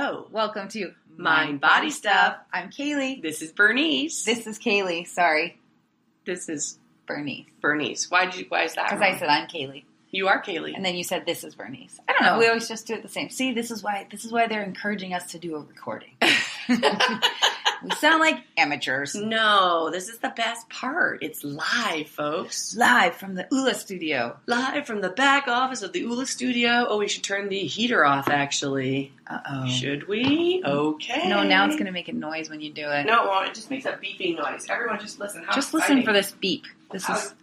Hello. Welcome to Mind Body Stuff. I'm Kaylee. This is Bernice. This is Kaylee. Sorry. This is Bernice. Bernice. Why is that? Because I said I'm Kaylee. You are Kaylee. And then you said this is Bernice. I don't know. We always just do it the same. See, this is why they're encouraging us to do a recording. We sound like amateurs. No, this is the best part. It's live, folks. Live from the ULA studio. Live from the back office of the ULA studio. Oh, we should turn the heater off, actually. Uh-oh. Should we? Okay. No, now it's going to make a noise when you do it. No, it won't. It just makes a beeping noise. Everyone just listen. Just listen for this beep. This is...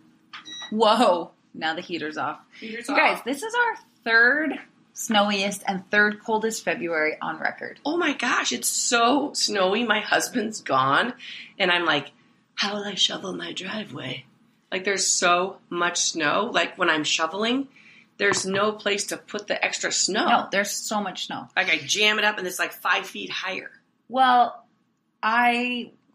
Whoa. Now the heater's off. Heater's off. Guys, this is our third snowiest and third coldest February on record. Oh my gosh, it's so snowy. My husband's gone, and I'm like, how will I shovel my driveway? Like, there's so much snow. Like, when I'm shoveling, there's no place to put the extra snow. No, there's so much snow. Like, I jam it up, and it's like 5 feet higher. Well,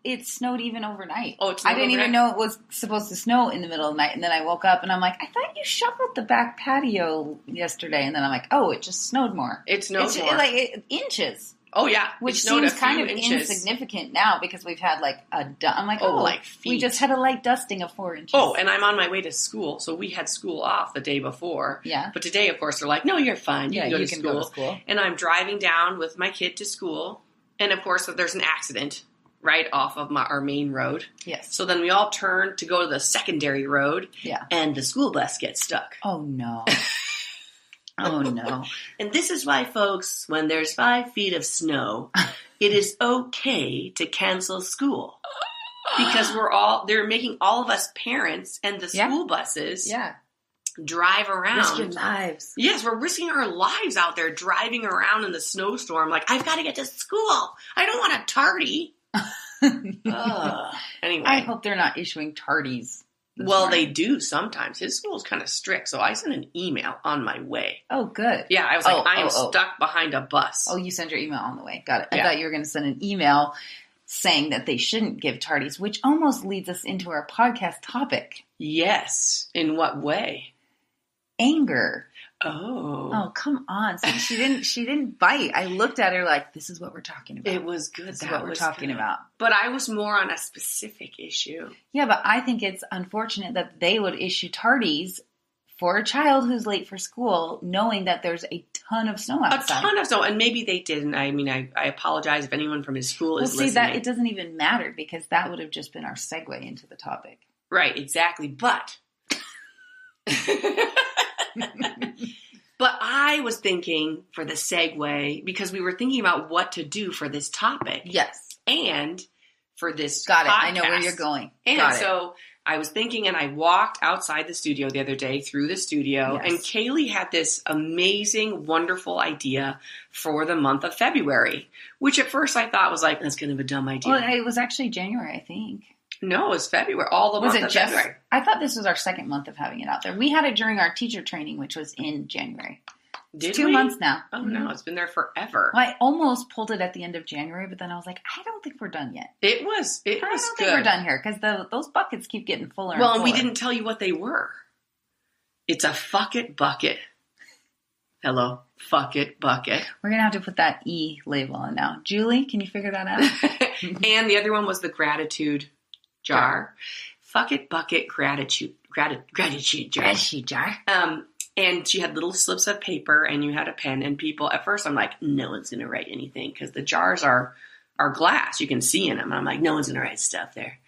it snowed even overnight. Oh, it snowed I didn't overnight? even know it was supposed to snow in the middle of the night. And then I woke up and I'm like, I thought you shoveled the back patio yesterday. And then I'm like, oh, it just snowed more. It snowed more. Like inches. Oh, yeah. Which seems kind of insignificant now because we've had like I'm like, like feet. We just had a light dusting of 4 inches. Oh, and I'm on my way to school. So we had school off the day before. Yeah. But today, of course, they're like, no, you're fine. You can go to school. And I'm driving down with my kid to school. And of course, there's an accident right off of our main road. Yes. So then we all turn to go to the secondary road. Yeah. And the school bus gets stuck. Oh, no. Oh, no. And this is why, folks, when there's 5 feet of snow, it is okay to cancel school. Because they're making all of us parents and the school buses drive around. Risk your lives. Yes, we're risking our lives out there driving around in the snowstorm. Like, I've got to get to school. I don't want to tardy. Anyway. I hope they're not issuing tardies. Well, they do sometimes. His school's kind of strict, so I sent an email on my way. Oh, good. Yeah, I was like, I am stuck behind a bus. Oh, you sent your email on the way. Got it. I thought you were going to send an email saying that they shouldn't give tardies, which almost leads us into our podcast topic. Yes. In what way? Anger. Oh, come on. See, she didn't bite. I looked at her like, this is what we're talking about. It was good. This is what we're talking about. But I was more on a specific issue. Yeah, but I think it's unfortunate that they would issue tardies for a child who's late for school, knowing that there's a ton of snow outside. A ton of snow. And maybe they didn't. I mean, I apologize if anyone from his school is listening. That it doesn't even matter because that would have just been our segue into the topic. Right, exactly. But But I was thinking for the segue, because we were thinking about what to do for this topic. Yes. And for this Got it. podcast. I know where you're going. And so I was thinking, and I walked outside the studio the other day, through the studio, and Kaylee had this amazing, wonderful idea for the month of February, which at first I thought was like, that's kind of a dumb idea. Well, it was actually January, I think. No, it was February. All the month of February. I thought this was our second month of having it out there. We had it during our teacher training, which was in January. It's 2 months now. Oh, no. It's been there forever. Well, I almost pulled it at the end of January, but then I was like, I don't think we're done yet. It was good. I don't think we're done here because those buckets keep getting fuller and fuller. fuller. And we didn't tell you what they were. It's a fuck it bucket. Hello. Fuck it bucket. We're going to have to put that E label on now. Julie, can you figure that out? And the other one was the gratitude jar. Fuck it bucket gratitude jar. Gratitude jar. And she had little slips of paper and you had a pen, and people at first I'm like, no one's going to write anything because the jars are glass. You can see in them. And I'm like, no one's going to write stuff there.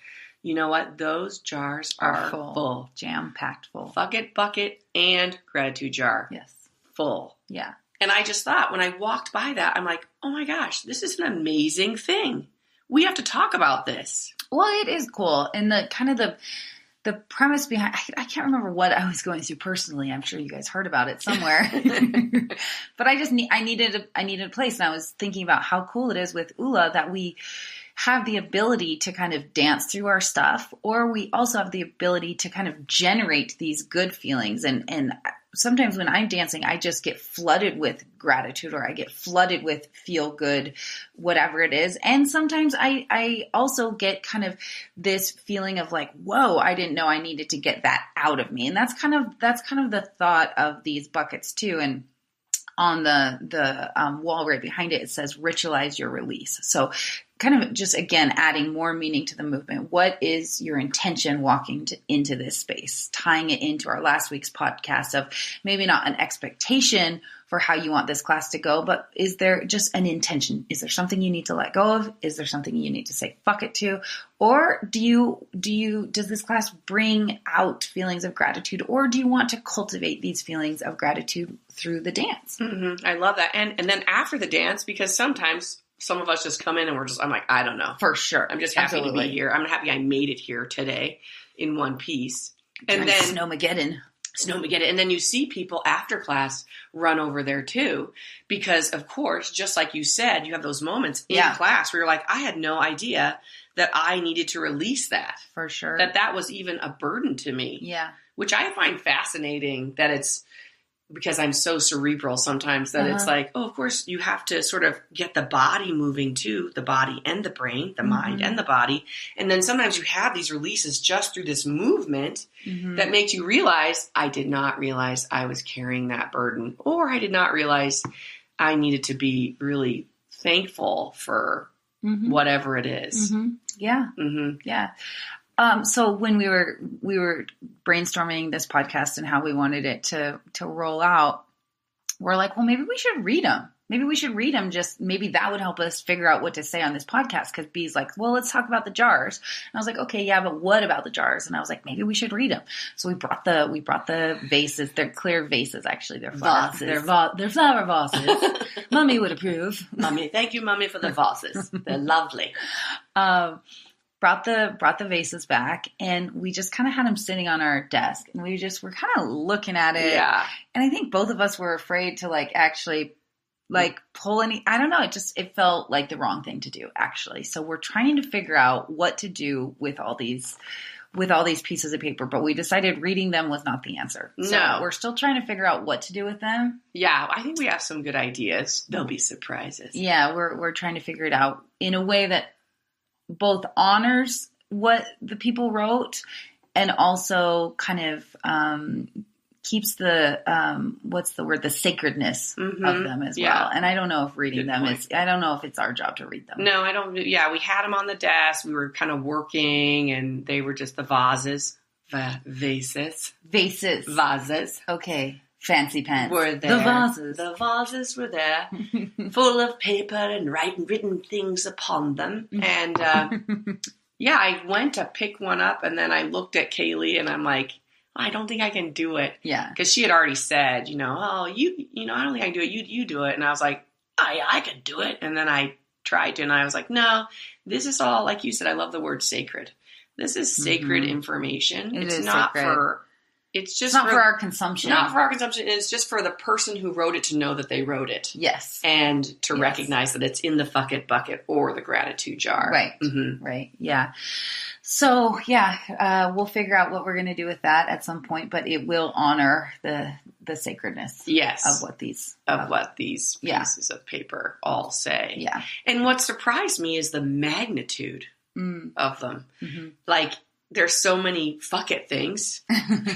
You know what? Those jars are full. Jam-packed full. Fuck it bucket and gratitude jar. Yes. Full. Yeah. And I just thought when I walked by that, I'm like, oh my gosh, this is an amazing thing. We have to talk about this. Well, it is cool. And the premise behind, I can't remember what I was going through personally. I'm sure you guys heard about it somewhere, but I needed a place. And I was thinking about how cool it is with ULA that we have the ability to kind of dance through our stuff, or we also have the ability to kind of generate these good feelings. And sometimes when I'm dancing, I just get flooded with gratitude, or I get flooded with feel good, whatever it is. And sometimes I also get kind of this feeling of like, whoa, I didn't know I needed to get that out of me. And that's kind of the thought of these buckets too. And on the wall right behind it, it says ritualize your release. So kind of just, again, adding more meaning to the movement. What is your intention walking into this space? Tying it into our last week's podcast of maybe not an expectation for how you want this class to go, but is there just an intention? Is there something you need to let go of? Is there something you need to say fuck it to? Or does this class bring out feelings of gratitude, or do you want to cultivate these feelings of gratitude through the dance? Mm-hmm. I love that. And then after the dance, because sometimes some of us just come in and I'm like, I don't know. For sure. I'm just happy to be here. I'm happy I made it here today in one piece. And then Snowmageddon. And then you see people after class run over there too, because of course, just like you said, you have those moments in class where you're like, I had no idea that I needed to release that. For sure. That was even a burden to me. Yeah. Which I find fascinating that it's, because I'm so cerebral sometimes that it's like, oh, of course you have to sort of get the body moving too, the body and the brain, the mind and the body. And then sometimes you have these releases just through this movement that makes you realize, I did not realize I was carrying that burden, or I did not realize I needed to be really thankful for whatever it is. Yeah. Yeah. So when we were brainstorming this podcast and how we wanted it to roll out, we're like, well, maybe we should read them. Just maybe that would help us figure out what to say on this podcast. Cause B's like, well, let's talk about the jars. And I was like, okay, yeah, but what about the jars? And I was like, maybe we should read them. So we brought the vases. They're clear vases. Actually, they're flowers. They're flower vases. Mommy would approve. Mommy, thank you, Mommy, for the vases. They're lovely. Brought the vases back, and we just kind of had them sitting on our desk, and we just were kind of looking at it. Yeah. And I think both of us were afraid to actually pull any, I don't know. It felt like the wrong thing to do, actually. So we're trying to figure out what to do with all these pieces of paper, but we decided reading them was not the answer. So we're still trying to figure out what to do with them. Yeah. I think we have some good ideas. There'll be surprises. Yeah. We're trying to figure it out in a way that both honors what the people wrote and also kind of keeps the the sacredness of them as well. And I don't know if reading them I don't know if it's our job to read them. No, I don't. Yeah, we had them on the desk. We were kind of working, and they were just the vases. Vases. Okay. Fancy pants. Were there. The vases were there, full of paper and written things upon them. And I went to pick one up, and then I looked at Kaylee, and I'm like, I don't think I can do it. Yeah. Because she had already said, I don't think I can do it. You do it. And I was like, I can do it. And then I tried to, and I was like, no, this is all, like you said, I love the word sacred. This is sacred information. It's not sacred. It's not for our consumption. Not for our consumption. It's just for the person who wrote it to know that they wrote it. Yes. And to recognize that it's in the fuck it bucket or the gratitude jar. Right. Right. Yeah. So, we'll figure out what we're going to do with that at some point, but it will honor the sacredness of what these pieces of paper all say. Yeah. And what surprised me is the magnitude of them. Like, there's so many fuck it things. And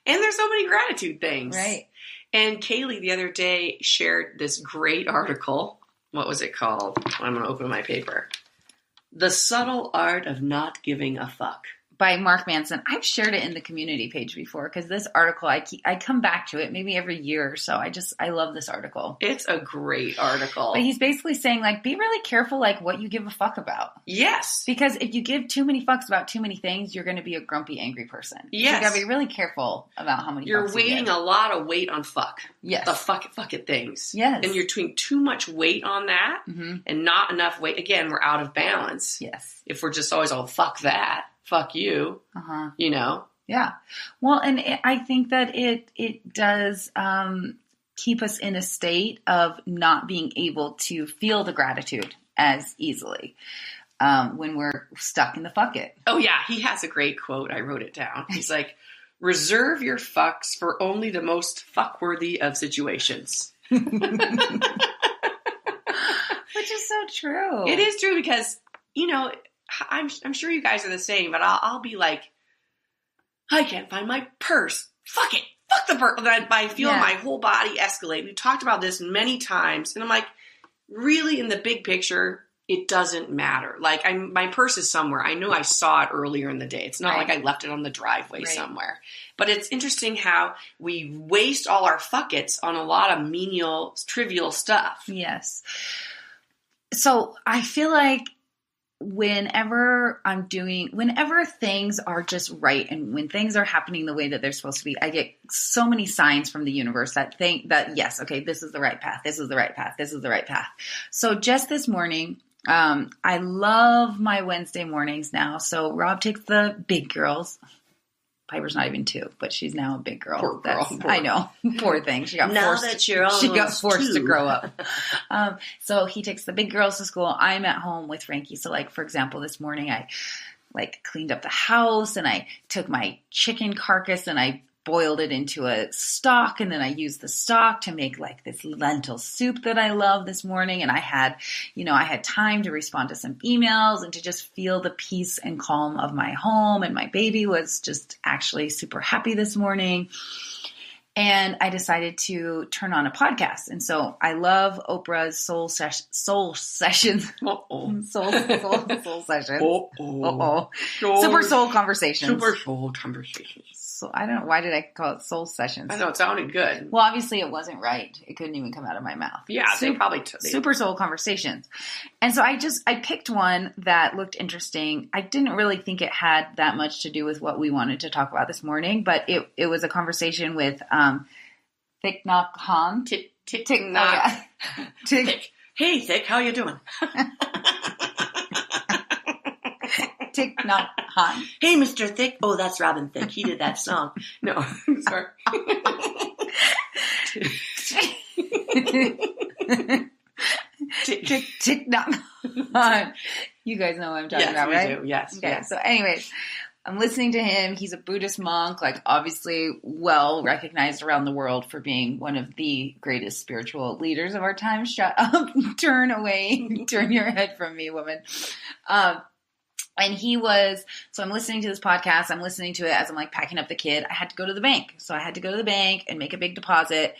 there's so many gratitude things. Right. And Kaylee the other day shared this great article. What was it called? I'm going to open my paper. The Subtle Art of Not Giving a Fuck. By Mark Manson. I've shared it in the community page before because this article, I come back to it maybe every year or so. I love this article. It's a great article. But he's basically saying be really careful what you give a fuck about. Yes. Because if you give too many fucks about too many things, you're going to be a grumpy, angry person. Yes. So you got to be really careful about how many you're fucks weighing you give. a lot of weight on fuck. Yes. The fuck it things. Yes. And you're doing too much weight on that and not enough weight. Again, we're out of balance. Yes. If we're just always fuck that. Fuck you, Yeah. Well, and I think that it does keep us in a state of not being able to feel the gratitude as easily when we're stuck in the fuck it. Oh, yeah. He has a great quote. I wrote it down. He's like, reserve your fucks for only the most fuck-worthy of situations. Which is so true. It is true because, I'm sure you guys are the same, but I'll be like, I can't find my purse. Fuck it. fuck the person. I feel my whole body escalate. We've talked about this many times. And I'm like, really, in the big picture, it doesn't matter. Like, my purse is somewhere. I know I saw it earlier in the day. It's not like I left it on the driveway somewhere. But it's interesting how we waste all our fuckets on a lot of menial, trivial stuff. Yes. So I feel like whenever things are just right and when things are happening the way that they're supposed to be, I get so many signs from the universe that think that, yes, okay, this is the right path. This is the right path. This is the right path. So just this morning, I love my Wednesday mornings now. So Rob takes the big girls. Piper's not even 2, but she's now a big girl. Poor girl. I know. Poor thing. She got forced to grow up. So he takes the big girls to school. I'm at home with Frankie. So like, for example, this morning I cleaned up the house and I took my chicken carcass and I boiled it into a stock, and then I used the stock to make like this lentil soup that I love this morning. And I had time to respond to some emails and to just feel the peace and calm of my home. And my baby was just actually super happy this morning. And I decided to turn on a podcast. And so I love Oprah's soul sessions. Soul sessions. Super soul conversations. So I don't know. Why did I call it soul sessions? I know, it sounded good. Well, obviously it wasn't right. It couldn't even come out of my mouth. Yeah, they probably super soul conversations. And so I picked one that looked interesting. I didn't really think it had that much to do with what we wanted to talk about this morning, but it was a conversation with Thich Nhat Hahn. Thich Nhat. Hey, Thich, how you doing? Thich Nhat Hahn. Hey, Mr. Thich. Oh, that's Robin Thicke. He did that song. No, sorry. Thich Nhat Hahn. You guys know what I'm talking about, right? Do. Yes. Okay. Yes. So, anyways, I'm listening to him. He's a Buddhist monk, like obviously well recognized around the world for being one of the greatest spiritual leaders of our time. Shut up. Turn away. Turn your head from me, woman. And so I'm listening to this podcast. I'm listening to it as I'm like packing up the kid. I had to go to the bank. So I had to go to the bank and make a big deposit.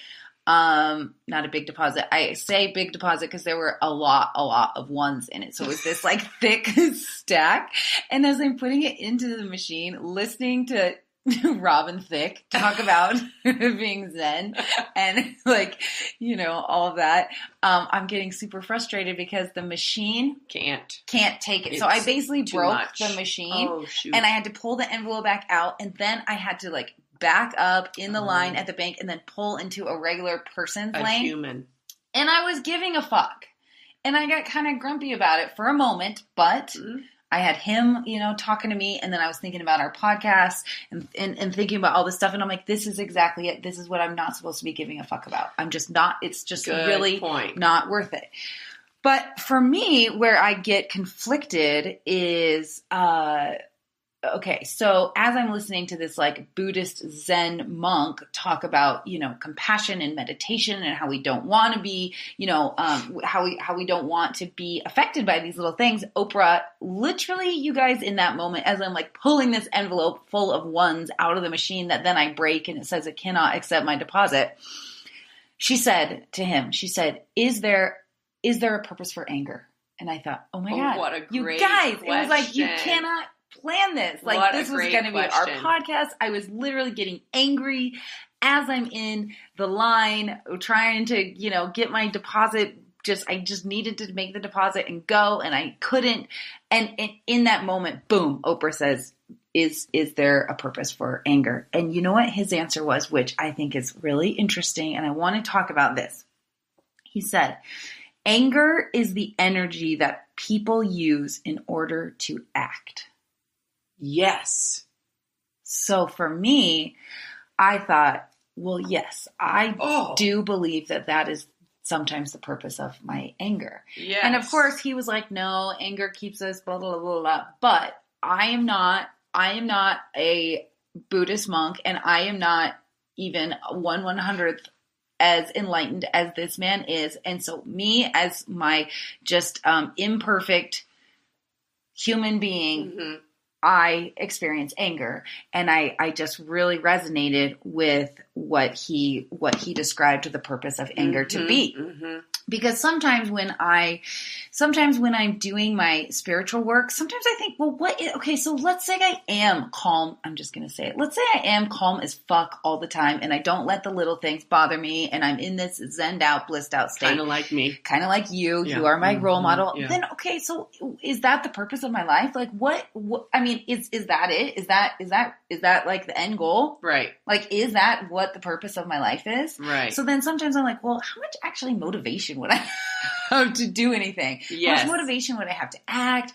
Not a big deposit. I say big deposit because there were a lot of ones in it. So it was this like thick stack. And as I'm putting it into the machine, listening to Rob and Thich talk about being Zen and like, all of that. I'm getting super frustrated because the machine can't take it. So I basically broke the machine and I had to pull the envelope back out, and then I had to like back up in the line at the bank and then pull into a regular person's lane. Human. And I was giving a fuck. And I got kind of grumpy about it for a moment, but I had him, talking to me, and then I was thinking about our podcast and thinking about all this stuff, and I'm like, this is exactly it. This is what I'm not supposed to be giving a fuck about. I'm just not. It's just really not worth it. But for me, where I get conflicted is, okay, so as I'm listening to this like Buddhist Zen monk talk about, compassion and meditation and how we don't want to be, how we don't want to be affected by these little things, Oprah, literally, you guys, in that moment, as I'm like pulling this envelope full of ones out of the machine that then I break and it says it cannot accept my deposit, she said to him, is there a purpose for anger? And I thought, oh my God, what a great you guys, question. It was like, you cannot plan this. Like, what this was going to be our podcast. I was literally getting angry as I'm in the line trying to, get my deposit. I just needed to make the deposit and go, and I couldn't. And in that moment, boom, Oprah says, is there a purpose for anger? And you know what his answer was, which I think is really interesting, and I want to talk about this. He said, anger is the energy that people use in order to act. Yes. So for me, I thought, well, yes, I do believe that is sometimes the purpose of my anger. Yes. And of course he was like, no, anger keeps us blah, blah, blah, blah. But I am not a Buddhist monk, and I am not even 1/100th as enlightened as this man is. And so me as my just imperfect human being, I experience anger, and I just really resonated with what he described the purpose of anger to be. Mm-hmm. Because sometimes when I'm doing my spiritual work, sometimes I think, well, okay, so let's say I am calm. I'm just going to say it. Let's say I am calm as fuck all the time, and I don't let the little things bother me, and I'm in this zened out, blissed out state. Kind of like me. Kind of like you. Yeah. You are my role model. Yeah. Then, okay, so is that the purpose of my life? Like, what I mean, is that it? Is that like the end goal? Right. Like, is that what the purpose of my life is? Right. So then sometimes I'm like, well, how much actually motivation would I have to do anything? Yes. How much motivation would I have to act?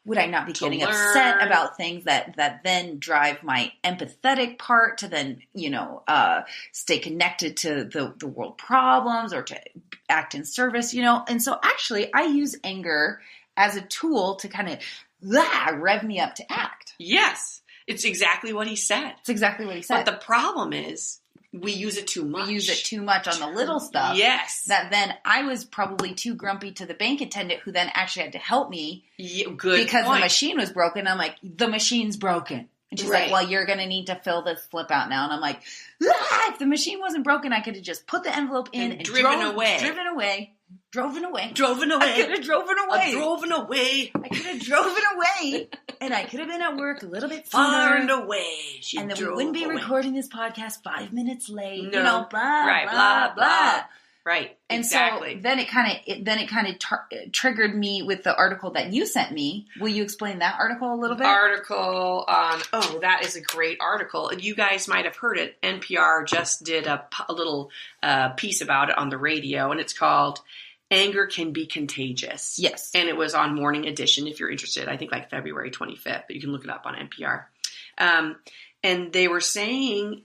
Would I not be getting learn. upset about things that then drive my empathetic part to then, stay connected to the world problems or to act in service, And so actually I use anger as a tool to kind of rev me up to act. Yes. It's exactly what he said. It's exactly what he said. But the problem is we use it too much. We use it too much on the little stuff. Yes. That then I was probably too grumpy to the bank attendant who then actually had to help me. Yeah, good because point. the machine was broken. I'm like, the machine's broken. And she's like, well, you're going to need to fill this flip out now. And I'm like, if the machine wasn't broken, I could have just put the envelope in and driven away. I could have driven away. I could have driven away. And I could have been at work a little bit sooner. Far and away. And then we wouldn't be recording this podcast 5 minutes late. No. Blah, blah. Right. And exactly. so then it kind of triggered me with the article that you sent me. Will you explain that article a little bit? Article on, that is a great article. You guys might have heard it. NPR just did a little piece about it on the radio, and it's called Anger Can Be Contagious. Yes. And it was on Morning Edition, if you're interested. I think like February 25th, but you can look it up on NPR. And they were saying...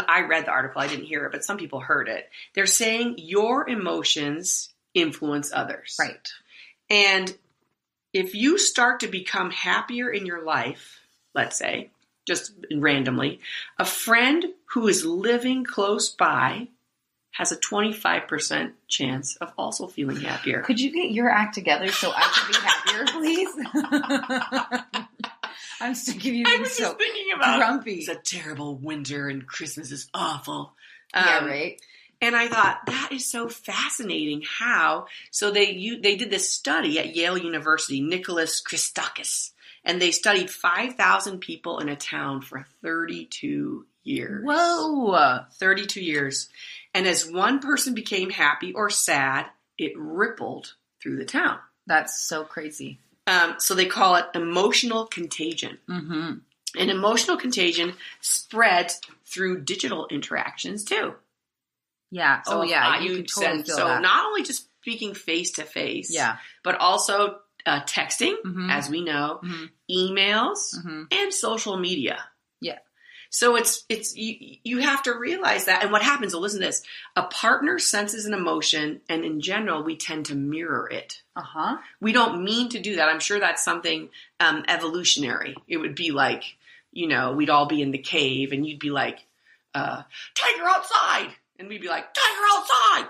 I read the article, I didn't hear it, but some people heard it. They're saying your emotions influence others. Right. And if you start to become happier in your life, let's say, just randomly, a friend who is living close by has a 25% chance of also feeling happier. Could you get your act together so I could be happier, please? I'm sick of you being so thinking about grumpy. It's a terrible winter and Christmas is awful. Yeah, right. And I thought that is so fascinating how. So they did this study at Yale University, Nicholas Christakis, and they studied 5,000 people in a town for 32 years. Whoa, 32 years. And as one person became happy or sad, it rippled through the town. That's so crazy. So they call it emotional contagion. Mm-hmm. And emotional contagion spreads through digital interactions too. Yeah. So you can totally feel that. Not only just speaking face to face, yeah, but also texting, mm-hmm. as we know, mm-hmm. emails, mm-hmm. and social media. Yeah. So it's you have to realize that. And what happens, so listen to this, a partner senses an emotion, and in general, we tend to mirror it. Uh-huh. We don't mean to do that. I'm sure that's something evolutionary. It would be like, we'd all be in the cave, and you'd be like, tiger outside. And we'd be like, tiger outside.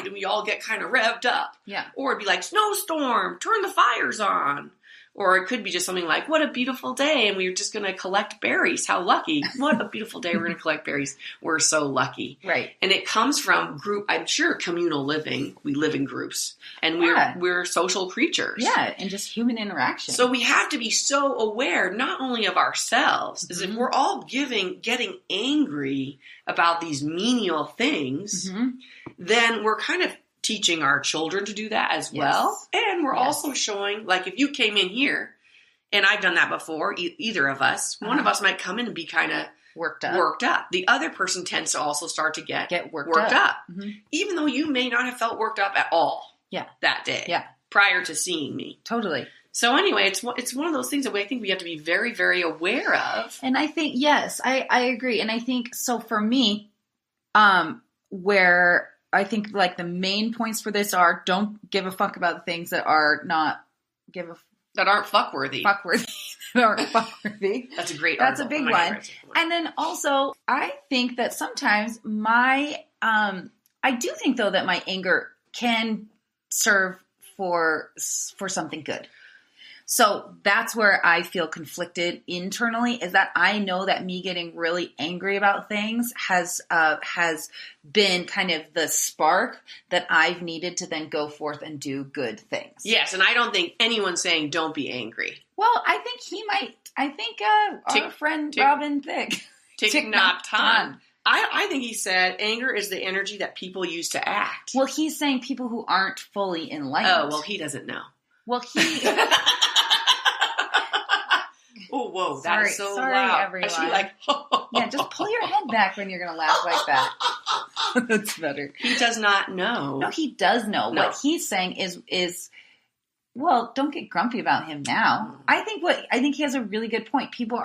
And we all get kind of revved up. Yeah. Or it'd be like, snowstorm, turn the fires on. Or it could be just something like, what a beautiful day, and we're just going to collect berries. How lucky. What a beautiful day, we're going to collect berries. We're so lucky. Right. And it comes from communal living. We live in groups. And we're social creatures. Yeah, and just human interaction. So we have to be so aware, not only of ourselves, mm-hmm. is if we're all getting angry about these menial things, mm-hmm. then we're kind of teaching our children to do that as well. And we're also showing, like, if you came in here, and I've done that before, either of us, one of us might come in and be kind of worked up. The other person tends to also start to get worked up. Mm-hmm. Even though you may not have felt worked up at all that day prior to seeing me. Totally. So anyway, it's one of those things that I think we have to be very, very aware of. And I think, yes, I agree. And I think, so for me, where I think like the main points for this are, don't give a fuck about the things that are not that aren't fuckworthy. That aren't fuckworthy. That's a great That's article. A big one. And then also, I think that sometimes I do think though that my anger can serve for something good. So that's where I feel conflicted internally, is that I know that me getting really angry about things has been kind of the spark that I've needed to then go forth and do good things. Yes, and I don't think anyone's saying don't be angry. Well, I think he might. I think our friend Robin Thich Nhat Hahn. I think he said anger is the energy that people use to act. Well, he's saying people who aren't fully enlightened. Oh, well, he doesn't know. Well, he... Oh, whoa, that is so sorry, loud. Everyone. Yeah, just pull your head back when you're going to laugh like that. That's better. He does not know. No, he does know. No. What he's saying is, well, don't get grumpy about him now. I think he has a really good point. People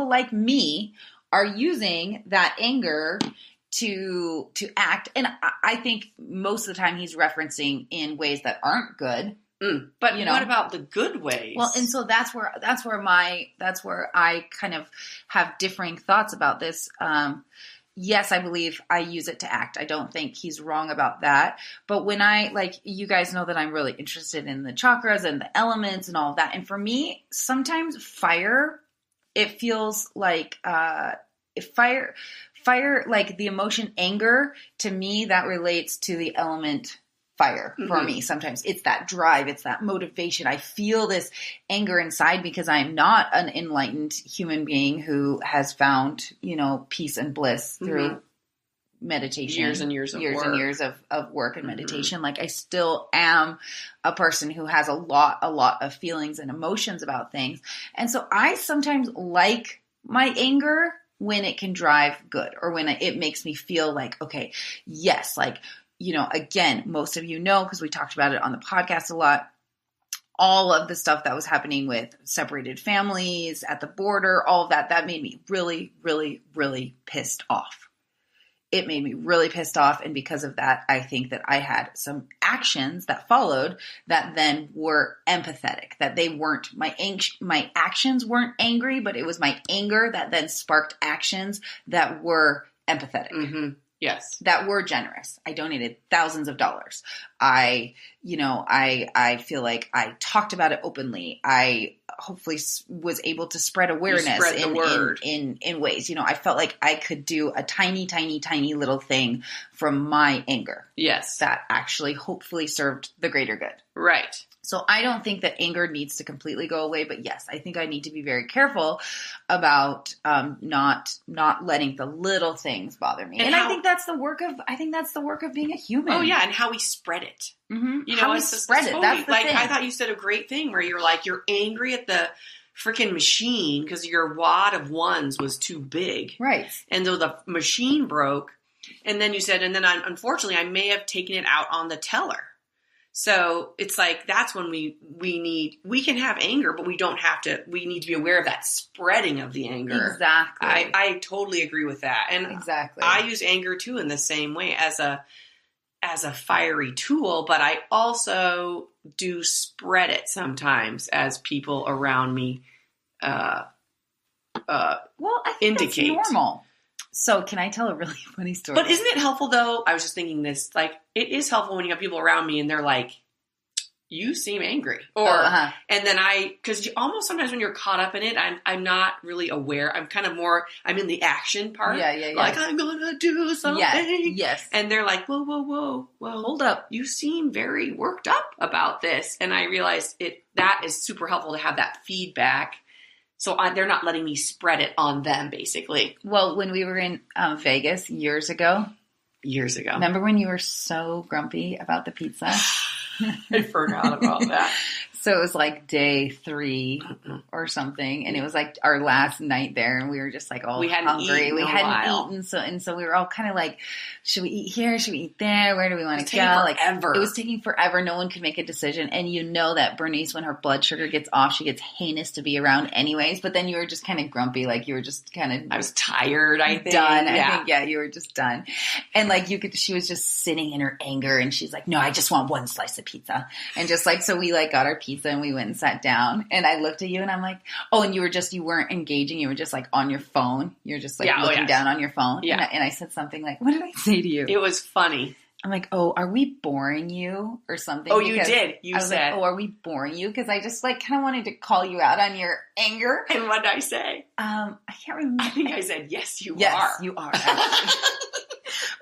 like me are using that anger to act, and I think most of the time he's referencing in ways that aren't good. But what about the good ways? Well, and so that's where I kind of have differing thoughts about this. Yes, I believe I use it to act. I don't think he's wrong about that. But when you guys know that I'm really interested in the chakras and the elements and all of that. And for me, sometimes fire, it feels like fire, like the emotion anger, to me, that relates to the element fire for me. Sometimes it's that drive, it's that motivation. I feel this anger inside because I'm not an enlightened human being who has found, peace and bliss through meditation, years and years of work and meditation. Like, I still am a person who has a lot of feelings and emotions about things. And so I sometimes like my anger when it can drive good, or when it makes me feel like, okay, yes, like, again, most of because we talked about it on the podcast a lot, all of the stuff that was happening with separated families at the border, all of that made me really, really, really pissed off. It made me really pissed off. And because of that, I think that I had some actions that followed that then were empathetic, that they weren't, my actions weren't angry, but it was my anger that then sparked actions that were empathetic. Mm-hmm. Yes. That were generous. I donated thousands of dollars. I feel like I talked about it openly. I hopefully was able to spread awareness in ways. I felt like I could do a tiny, tiny, tiny little thing from my anger. Yes. That actually hopefully served the greater good. Right. So I don't think that anger needs to completely go away, but yes, I think I need to be very careful about not letting the little things bother me. And I think that's the work of being a human. Oh yeah, and how we spread it. Mm-hmm. How we spread it. That's the thing. I thought you said a great thing where you're angry at the freaking machine because your wad of ones was too big. Right. And so the machine broke, and then you said, unfortunately I may have taken it out on the teller. So it's like, that's when we can have anger, but we need to be aware of that spreading of the anger. Exactly. I totally agree with that. And exactly. I use anger too in the same way as a fiery tool, but I also do spread it sometimes as people around me, I think indicate. That's normal. So can I tell a really funny story? But isn't it helpful though? I was just thinking this, like, it is helpful when you have people around me and they're like, you seem angry. And then because you almost sometimes when you're caught up in it, I'm not really aware. I'm kind of I'm in the action part. Yeah. Like, I'm going to do something. Yes. And they're like, whoa. Hold up. You seem very worked up about this. And I realized that is super helpful to have that feedback. So they're not letting me spread it on them, basically. Well, when we were in Vegas years ago. Remember when you were so grumpy about the pizza? I forgot about that. So it was like day 3 or something, and it was like our last night there, and we were just like all hungry. We hadn't eaten, so we were all kind of like, should we eat here? Should we eat there? Where do we want to go? Like, it was taking forever. No one could make a decision, and you know that Bernice, when her blood sugar gets off, she gets heinous to be around anyways. But then you were just kind of grumpy, like you were just kind of. I was tired. I think done. Yeah. I think you were just done, and like she was just sitting in her anger, and she's like, no, I just want one slice of pizza, and just like so we like got our pizza and we went and sat down, and I looked at you and I'm like, oh, and you weren't engaging, you were just like on your phone, you're just like looking down on your phone, and I said something like, what did I say to you? It was funny. I'm like, oh, are we boring you or something? Oh, you did. You I was said. like, oh, are we boring you? Because I just like kind of wanted to call you out on your anger. And what did I say? I can't remember. I think I said, yes, you are. Yes, you are, actually.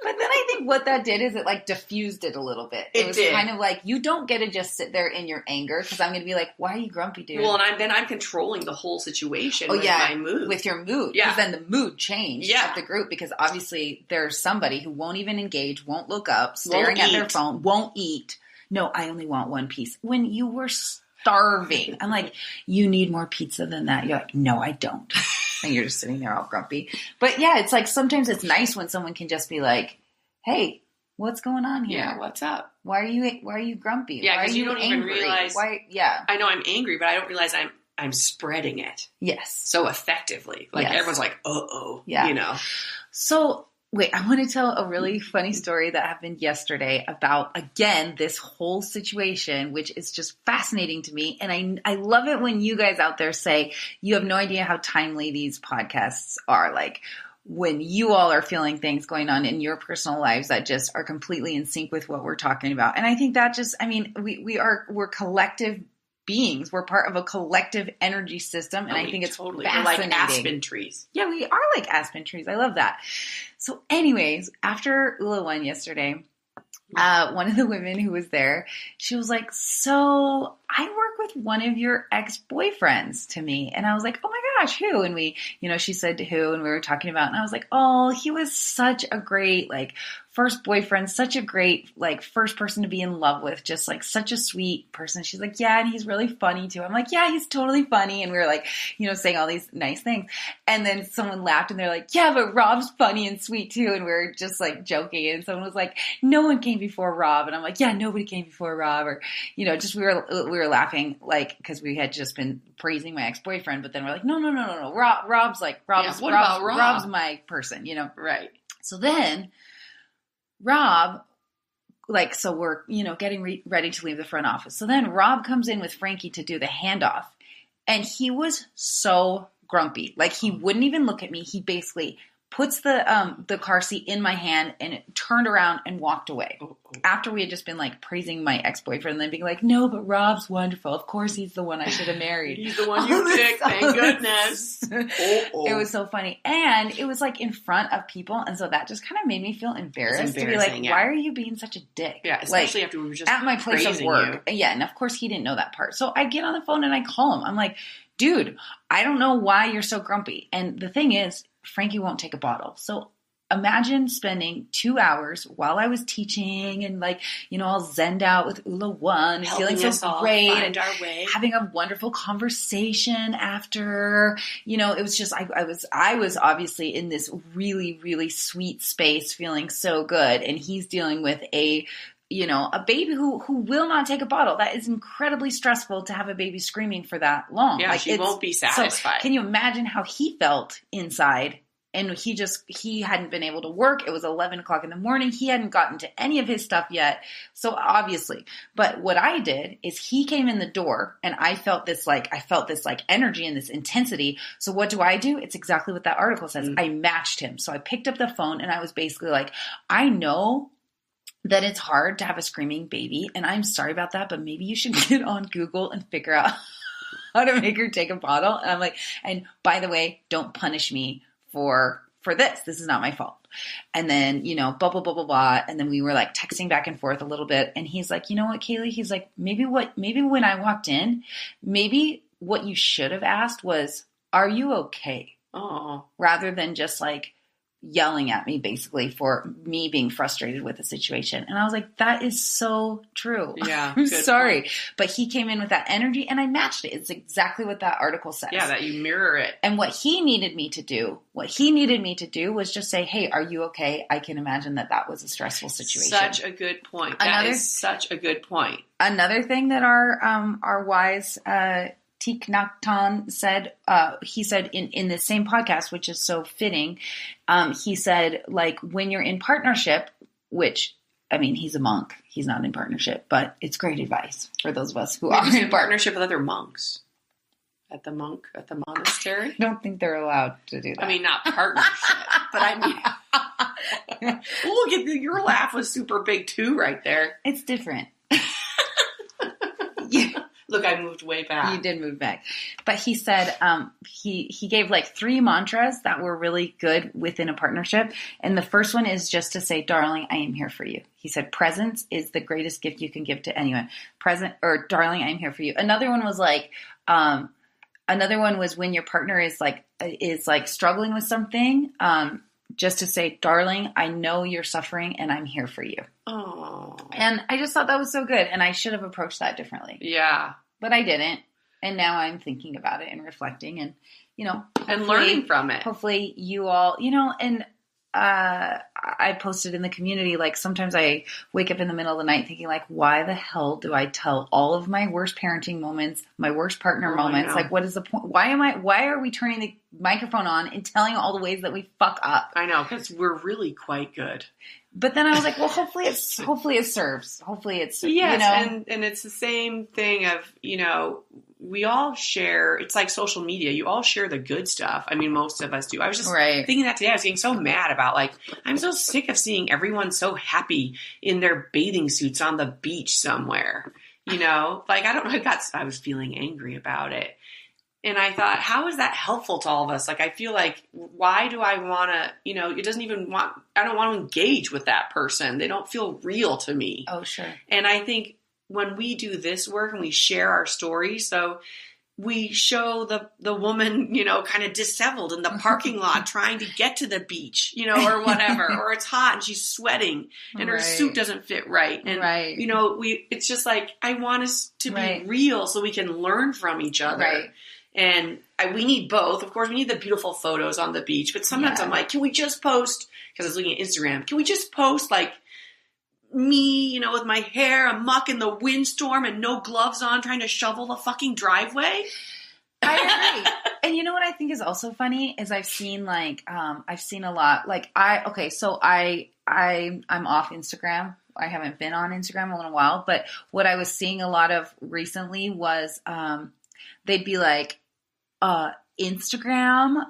But then I think what that did is it like diffused it a little bit. It was kind of like, you don't get to just sit there in your anger because I'm going to be like, why are you grumpy, dude? Well, and then I'm controlling the whole situation with my mood. With your mood. Yeah. Because then the mood changed of the group because obviously there's somebody who won't even engage, won't look up, staring at their phone, won't eat. No, I only want one piece. When you were starving. I'm like, you need more pizza than that. You're like, no, I don't. And you're just sitting there all grumpy. But yeah, it's like sometimes it's nice when someone can just be like, hey, what's going on here? Yeah, what's up? Why are you grumpy? Yeah, because you don't angry? even realize. Why? Yeah, I know I'm angry, but I don't realize I'm spreading it. Yes. So effectively, like everyone's like, yeah, you know. So wait, I want to tell a really funny story that happened yesterday about, again, this whole situation, which is just fascinating to me. And I love it when you guys out there say you have no idea how timely these podcasts are. Like when you all are feeling things going on in your personal lives that just are completely in sync with what we're talking about. And I think that just, I mean, we're collective beings. We're part of a collective energy system. And I think it's totally fascinating. We're like aspen trees. Yeah, we are like aspen trees. I love that. So anyways, after Ula won yesterday, one of the women who was there, she was like, so I work with one of your ex-boyfriends to me. And I was like, oh my gosh, who? And we, she said who, and we were talking about, and I was like, oh, he was such a great, first boyfriend, such a great, first person to be in love with, just such a sweet person. She's like, yeah, and he's really funny too. I'm like, yeah, he's totally funny. And we were saying all these nice things. And then someone laughed and they're like, yeah, but Rob's funny and sweet too. And we were just joking. And someone was like, no one came before Rob. And I'm like, yeah, nobody came before Rob. Or, just we were laughing because we had just been praising my ex-boyfriend. But then we're like, no. Rob's Rob's my person, Right. So then Rob, so we're, getting ready to leave the front office. So then Rob comes in with Frankie to do the handoff. And he was so grumpy. He wouldn't even look at me. He basically puts the car seat in my hand and it turned around and walked away. After we had just been praising my ex-boyfriend and then being like, no, but Rob's wonderful. Of course he's the one I should have married. He's the one you picked. Thank goodness. It was so funny. And it was in front of people. And so that just kind of made me feel embarrassed to be like, why are you being such a dick? Yeah, especially after we were just at my place of work. You. Yeah. And of course he didn't know that part. So I get on the phone and I call him. I'm like, dude, I don't know why you're so grumpy. And the thing is, Frankie won't take a bottle. So imagine spending 2 hours while I was teaching and all zenned out with Ula 1 and feeling so great and having a wonderful conversation after, it was just, I was obviously in this really, really sweet space feeling so good. And he's dealing with a baby who will not take a bottle. That is incredibly stressful to have a baby screaming for that long. Yeah, she won't be satisfied. So can you imagine how he felt inside? And he hadn't been able to work. It was 11 o'clock in the morning. He hadn't gotten to any of his stuff yet. So obviously, but what I did is he came in the door and I felt this energy and this intensity. So what do? It's exactly what that article says. I matched him. So I picked up the phone and I was basically like, I know that it's hard to have a screaming baby, and I'm sorry about that, but maybe you should get on Google and figure out how to make her take a bottle. And I'm like, and by the way, don't punish me for this. This is not my fault. And then, blah, blah, blah, blah, blah. And then we were texting back and forth a little bit. And he's like, you know what, Kaylee? He's like, maybe when I walked in, maybe what you should have asked was, are you okay? Oh, rather than just yelling at me basically for me being frustrated with the situation. And I was like, that is so true. Yeah. I'm sorry. Point. But he came in with that energy and I matched it. It's exactly what that article says. Yeah, that you mirror it. And what he needed me to do was just say, hey, are you okay? I can imagine that was a stressful situation. Such a good point. That is such a good point. Another thing that our wise, Thich Nhat Hahn said, he said in the same podcast, which is so fitting, he said, when you're in partnership, which, I mean, he's a monk. He's not in partnership, but it's great advice for those of us who are in partnership with other monks. At the monastery? I don't think they're allowed to do that. I mean, not partnership, but I mean... Look at your laugh was super big too, right there. It's different. Yeah. Look, I moved way back. You did move back. But he said he gave like 3 mantras that were really good within a partnership. And the first one is just to say, darling, I am here for you. He said, presence is the greatest gift you can give to anyone. Darling, I am here for you. Another one was like, when your partner is like struggling with something, just to say, darling, I know you're suffering and I'm here for you. Oh. And I just thought that was so good. And I should have approached that differently. Yeah. But I didn't. And now I'm thinking about it and reflecting and, and learning from it. Hopefully you all, and I posted in the community, like sometimes I wake up in the middle of the night thinking like, why the hell do I tell all of my worst parenting moments, my worst partner moments? Like, what is the point? Why are we turning the microphone on and telling all the ways that we fuck up? I know, because we're really quite good. But then I was like, well, hopefully it serves. Hopefully it's, yes, and it's the same thing of, we all share, it's like social media. You all share the good stuff. I mean, most of us do. I was just thinking that today. I was getting so mad about like, I'm so sick of seeing everyone so happy in their bathing suits on the beach somewhere, like, I don't know. I was feeling angry about it. And I thought, how is that helpful to all of us? Like, I feel like, why do I want to, I don't want to engage with that person. They don't feel real to me. Oh, sure. And I think when we do this work and we share our stories, so we show the woman, kind of disheveled in the parking lot trying to get to the beach, or whatever, or it's hot and she's sweating and her suit doesn't fit right. And, it's just like, I want us to be real so we can learn from each other. Right. And we need both. Of course, we need the beautiful photos on the beach. But sometimes I'm like, can we just post, because I was looking at Instagram, can we just post like me, with my hair amuck in the windstorm and no gloves on trying to shovel the fucking driveway? I agree. And you know what I think is also funny is I've seen a lot, like I'm off Instagram. I haven't been on Instagram in a little while. But what I was seeing a lot of recently was they'd be like, Instagram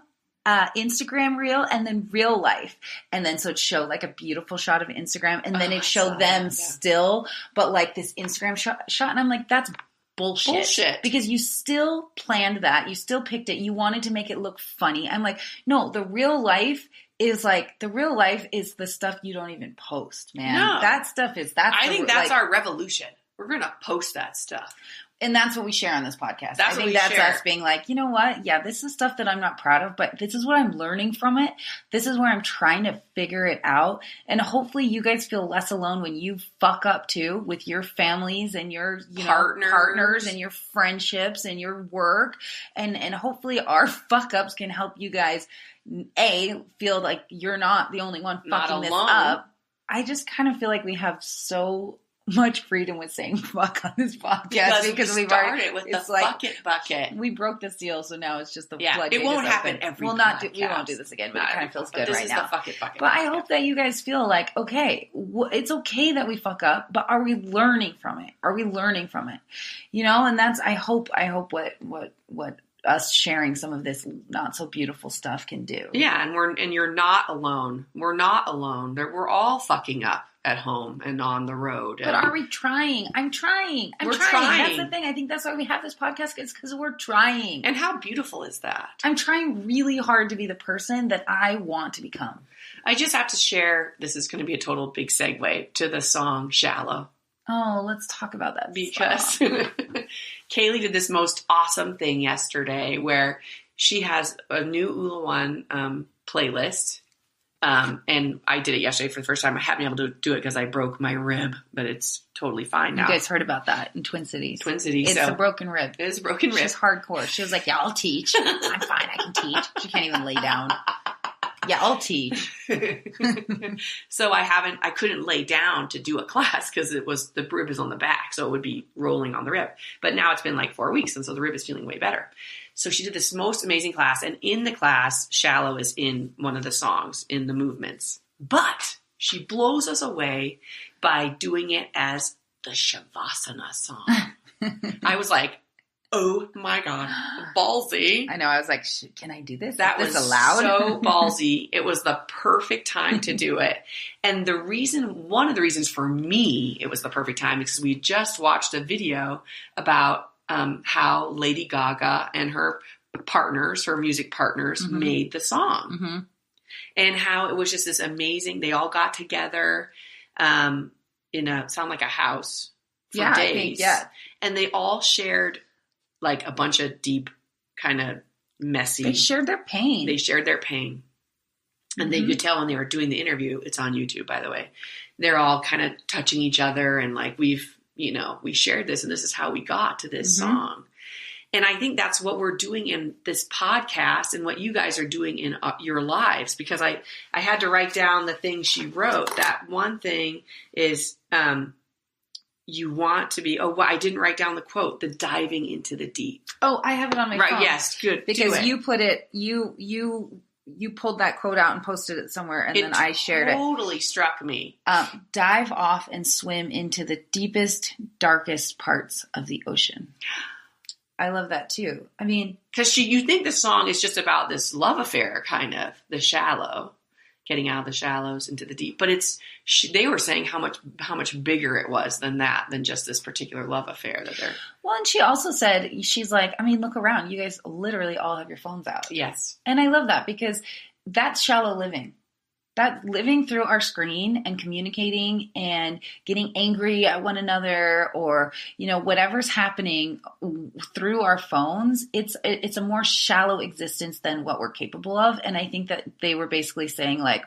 reel and then real life. And then so it'd show like a beautiful shot of Instagram and then it'd show them still, but like this Instagram shot. And I'm like, that's bullshit. Because you still planned that. You still picked it. You wanted to make it look funny. I'm like, no, the real life is the stuff you don't even post, man. No. That stuff is, I think that's our revolution. We're going to post that stuff. And that's what we share on this podcast. I think that's us being like, you know what? Yeah, this is stuff that I'm not proud of, but this is what I'm learning from it. This is where I'm trying to figure it out. And hopefully you guys feel less alone when you fuck up too with your families and your partners and your friendships and your work. And hopefully our fuck ups can help you guys, feel like you're not the only one fucking this up. I just kind of feel like we have so much freedom with saying fuck on this podcast because we started with the fuck it bucket. We broke the seal, so now it's just the floodgate. It won't happen every. We won't do this again, but it kind of feels good right now. The fuck it bucket. But I hope that you guys feel like, okay, it's okay that we fuck up, but are we learning from it? And that's I hope what us sharing some of this not so beautiful stuff can do. Yeah, and you're not alone. We're not alone. We're all fucking up at home and on the road. But are we trying? I'm trying. We're trying. That's the thing. I think that's why we have this podcast, is because we're trying. And how beautiful is that? I'm trying really hard to be the person that I want to become. I just have to share, this is going to be a total big segue to the song Shallow. Oh, let's talk about that. Because Kaylee did this most awesome thing yesterday where she has a new Ula One playlist. And I did it yesterday for the first time. I haven't been able to do it because I broke my rib, but it's totally fine now. You guys heard about that in Twin Cities. It's a broken rib. It is a broken rib. She's hardcore. She was like, yeah, I'll teach. I'm fine. I can teach. She can't even lay down. Yeah, I'll teach. So I couldn't lay down to do a class because the rib is on the back. So it would be rolling on the rib. But now it's been like 4 weeks. And so the rib is feeling way better. So she did this most amazing class. And in the class, Shallow is in one of the songs in the movements. But she blows us away by doing it as the Shavasana song. I was like, Oh my God. Ballsy. I know. I was like, can I do this? That Is this was allowed? so ballsy. It was the perfect time to do it. And one of the reasons for me, it was the perfect time because we just watched a video about how Lady Gaga and her music partners made the song. Mm-hmm. And how it was just this amazing, they all got together sound like a house for days. I think, yeah. And they all shared like a bunch of deep, kind of messy. They shared their pain. And they could tell when they were doing the interview, it's on YouTube, by the way, they're all kind of touching each other and like, we shared this and this is how we got to this song. And I think that's what we're doing in this podcast and what you guys are doing in your lives, because I had to write down the things she wrote. That one thing is, you want to be, I didn't write down the quote, the diving into the deep. Oh, I have it on my phone. Right, yes, good. Because you put it, you pulled that quote out and posted it somewhere, and then I shared it. It totally struck me. Dive off and swim into the deepest, darkest parts of the ocean. I love that too. I mean, because you think the song is just about this love affair, kind of the shallow, getting out of the shallows into the deep. But they were saying how much bigger it was than just this particular love affair that they're. Well, and she also said, she's like, I mean, look around. You guys literally all have your phones out. Yes. And I love that because that's shallow living. That living through our screen and communicating and getting angry at one another or, whatever's happening through our phones, it's a more shallow existence than what we're capable of. And I think that they were basically saying like,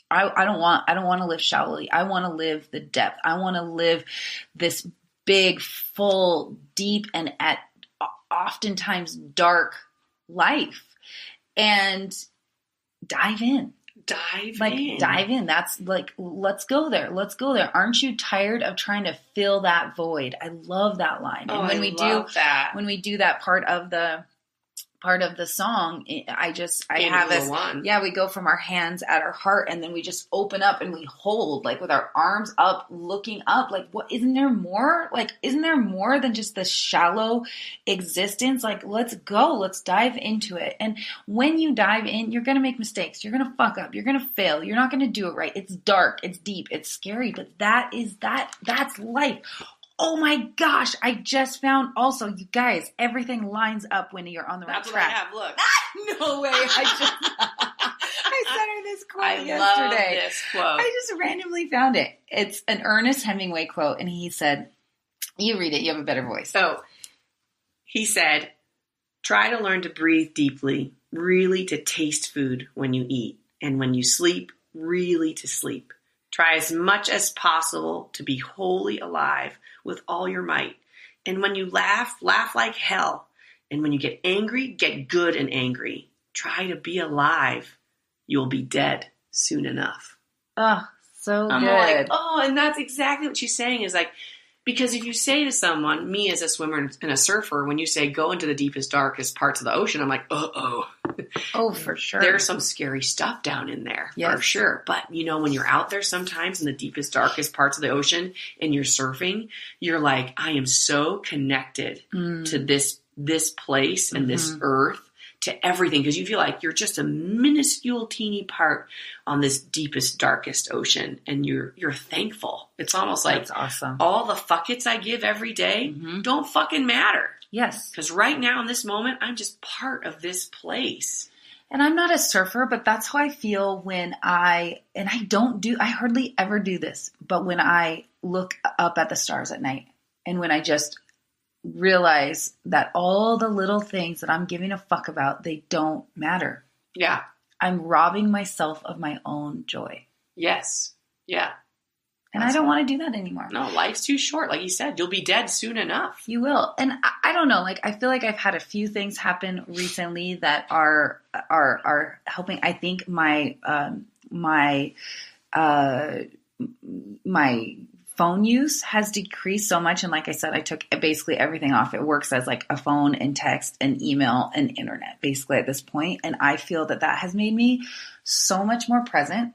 I don't want to live shallowly. I want to live the depth. I want to live this big, full, deep, and at oftentimes dark life and dive in. Dive in. That's like, let's go there. Aren't you tired of trying to fill that void? I love that line. And when we do that part of the song, we go from our hands at our heart and then we just open up and we hold like with our arms up, looking up, like what, isn't there more than just the shallow existence? Like, let's go, let's dive into it. And when you dive in, you're going to make mistakes. You're going to fuck up. You're going to fail. You're not going to do it right. It's dark. It's deep. It's scary, but that's life. Oh my gosh, I just found also, you guys, everything lines up when you're on the right track. That's what I have, look. No way. I sent her this quote yesterday. I love this quote. I just randomly found it. It's an Ernest Hemingway quote, and he said, you read it, you have a better voice. So, he said, try to learn to breathe deeply, really to taste food when you eat, and when you sleep, really to sleep. Try as much as possible to be wholly alive with all your might. And when you laugh like hell. And when you get angry, get good and angry. Try to be alive. You'll be dead soon enough. Oh, so I'm good. like, and that's exactly what she's saying is like, because if you say to someone, me as a swimmer and a surfer, when you say go into the deepest, darkest parts of the ocean, I'm like, Oh, for sure. There's some scary stuff down in there, yes. For sure. But, when you're out there sometimes in the deepest, darkest parts of the ocean and you're surfing, you're like, I am so connected to this place and this earth, to everything. Because you feel like you're just a minuscule, teeny part on this deepest, darkest ocean. And you're thankful. It's almost like that's awesome. All the fuckets I give every day don't fucking matter. Yes. Because right now in this moment, I'm just part of this place. And I'm not a surfer, but that's how I feel when I hardly ever do this, but when I look up at the stars at night and when I just realize that all the little things that I'm giving a fuck about, they don't matter. Yeah. I'm robbing myself of my own joy. Yes. Yeah. And I don't want to do that anymore. No, life's too short. Like you said, you'll be dead soon enough. You will. And I don't know. Like, I feel like I've had a few things happen recently that are helping. I think my phone use has decreased so much. And like I said, I took basically everything off. It works as like a phone and text and email and internet basically at this point. And I feel that has made me so much more present.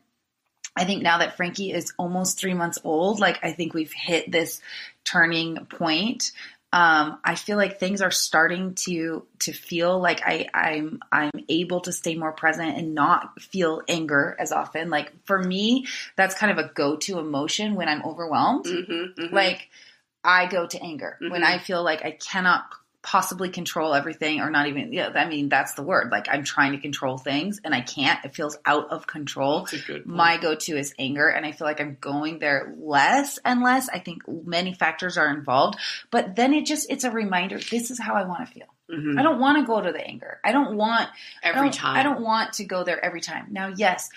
I think now that Frankie is almost 3 months old, like I think we've hit this turning point I feel like things are starting to feel like I'm able to stay more present and not feel anger as often. Like for me, that's kind of a go-to emotion when I'm overwhelmed. Mm-hmm, mm-hmm. Like I go to anger Mm-hmm. when I feel like I cannot possibly control everything, or not even, I mean, that's the word. Like I'm trying to control things and I can't. It feels out of control. That's a good point. My go-to is anger, and I feel like I'm going there less and less. I think many factors are involved, but then it's a reminder. This is how I want to feel. Mm-hmm. I don't want to go to the anger. I don't want to go there every time. Now, yes,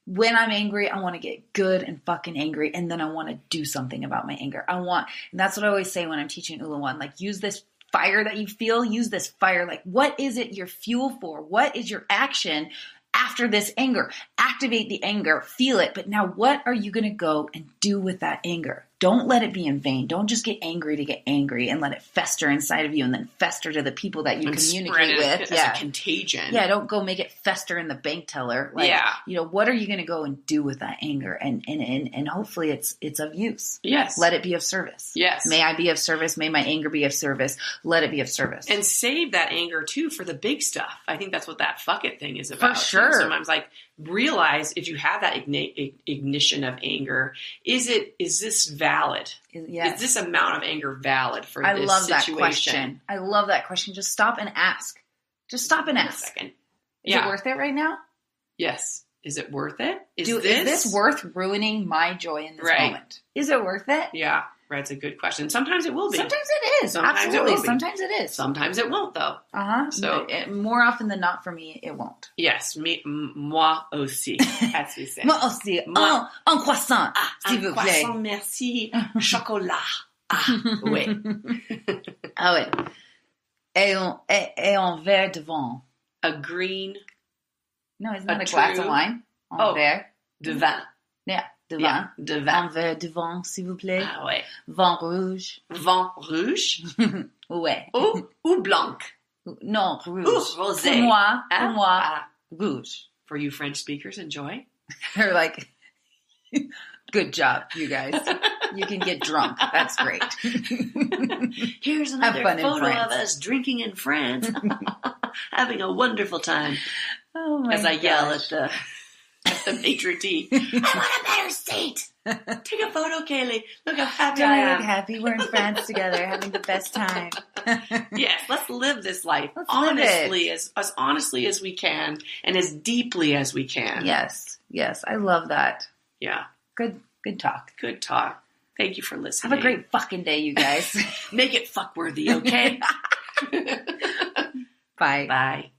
when I'm angry, I want to get good and fucking angry, and then I want to do something about my anger. And that's what I always say when I'm teaching Ulawan, like use this fire that you feel, use this fire. Like, what is it your fuel for? What is your action after this anger? Activate the anger, feel it. But now what are you going to go and do with that anger? Don't let it be in vain. Don't just get angry to get angry and let it fester inside of you and then fester to the people that you communicate with. As a contagion. Yeah, don't go make it fester in the bank teller. Like, what are you going to go and do with that anger? And hopefully it's of use. Yes. Let it be of service. Yes. May I be of service. May my anger be of service. Let it be of service. And save that anger too for the big stuff. I think that's what that fuck it thing is about. For sure. Sometimes like realize if you have that ignition of anger, is this valid? Yes. Is this amount of anger valid for I this love situation? That question. I love that question. Just stop and ask. Just stop and ask. Second. Is it worth it right now? Yes. Is it worth it? Is this worth ruining my joy in this moment? Is it worth it? Yeah. Right. It's a good question. Sometimes it will be. Sometimes it is. Sometimes Absolutely. it will be. Sometimes it is. Sometimes it won't, though. So more often than not, for me, it won't. Yes, moi aussi, as we say. Moi aussi. Un croissant, s'il vous plaît. Un croissant, merci. Chocolat. Oui. Oui. Et un verre de vin. A green. No, isn't that a glass of wine? Un verre. De vin. Yeah. De vin. Yeah, de vin. Un verre de vin, s'il vous plaît. Ah ouais. Vin rouge. Vin rouge. Ouais. Ou blanc. Non, rouge. Ou rosé. Pour moi, rouge. For you French speakers, enjoy. They're like, good job, you guys. You can get drunk. That's great. Here's another photo of us drinking in France. Having a wonderful time. Oh my As I gosh. yell at the maitre d'. I want a better seat. Take a photo, Kaylee. Look how happy I am. Look happy. We're in France together, having the best time. Yes, let's live this life Let's honestly, live it. as honestly as we can, and as deeply as we can. Yes. I love that. Yeah. Good talk. Good talk. Thank you for listening. Have a great fucking day, you guys. Make it fuck worthy, okay? Bye. Bye.